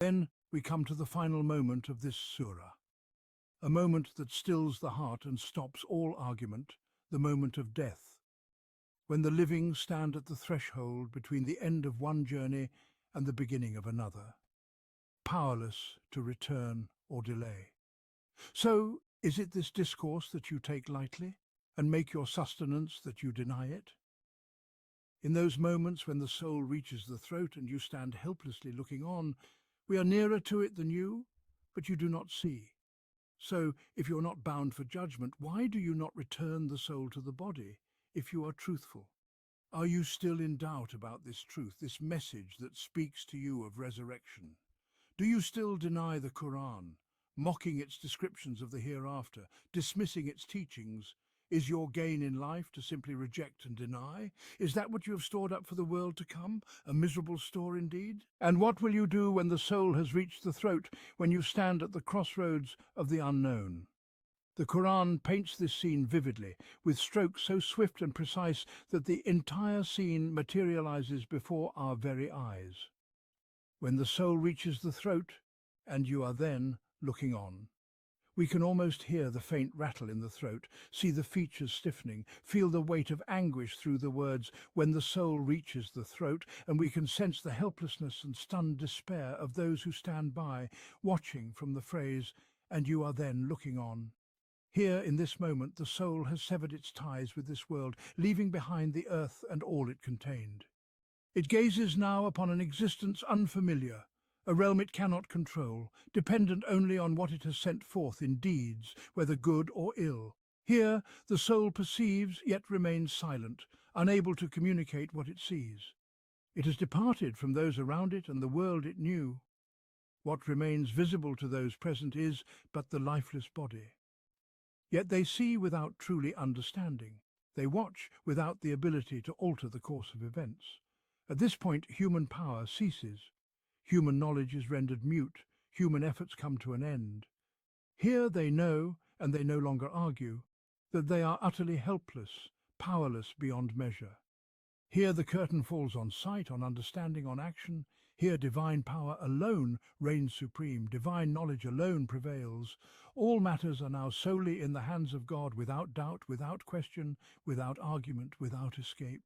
Then we come to the final moment of this surah, a moment that stills the heart and stops all argument, the moment of death, when the living stand at the threshold between the end of one journey and the beginning of another, powerless to return or delay. So, is it this discourse that you take lightly, and make your sustenance that you deny it? In those moments when the soul reaches the throat and you stand helplessly looking on, we are nearer to it than you, but you do not see. So, if you're not bound for judgment, why do you not return the soul to the body, if you are truthful? Are you still in doubt about this truth, this message that speaks to you of resurrection? Do you still deny the Quran, mocking its descriptions of the hereafter, dismissing its teachings? Is your gain in life to simply reject and deny? Is that what you have stored up for the world to come? A miserable store indeed? And what will you do when the soul has reached the throat, when you stand at the crossroads of the unknown? The Quran paints this scene vividly, with strokes so swift and precise that the entire scene materializes before our very eyes. When the soul reaches the throat, and you are then looking on. We can almost hear the faint rattle in the throat, see the features stiffening, feel the weight of anguish through the words when the soul reaches the throat, and we can sense the helplessness and stunned despair of those who stand by, watching from the phrase, and you are then looking on. Here, in this moment, the soul has severed its ties with this world, leaving behind the earth and all it contained. It gazes now upon an existence unfamiliar, a realm it cannot control, dependent only on what it has sent forth in deeds, whether good or ill. Here, the soul perceives, yet remains silent, unable to communicate what it sees. It has departed from those around it and the world it knew. What remains visible to those present is but the lifeless body. Yet they see without truly understanding. They watch without the ability to alter the course of events. At this point, human power ceases. Human knowledge is rendered mute. Human efforts come to an end. Here they know, and they no longer argue, that they are utterly helpless, powerless beyond measure. Here the curtain falls on sight, on understanding, on action. Here divine power alone reigns supreme, divine knowledge alone prevails. All matters are now solely in the hands of God, without doubt, without question, without argument, without escape.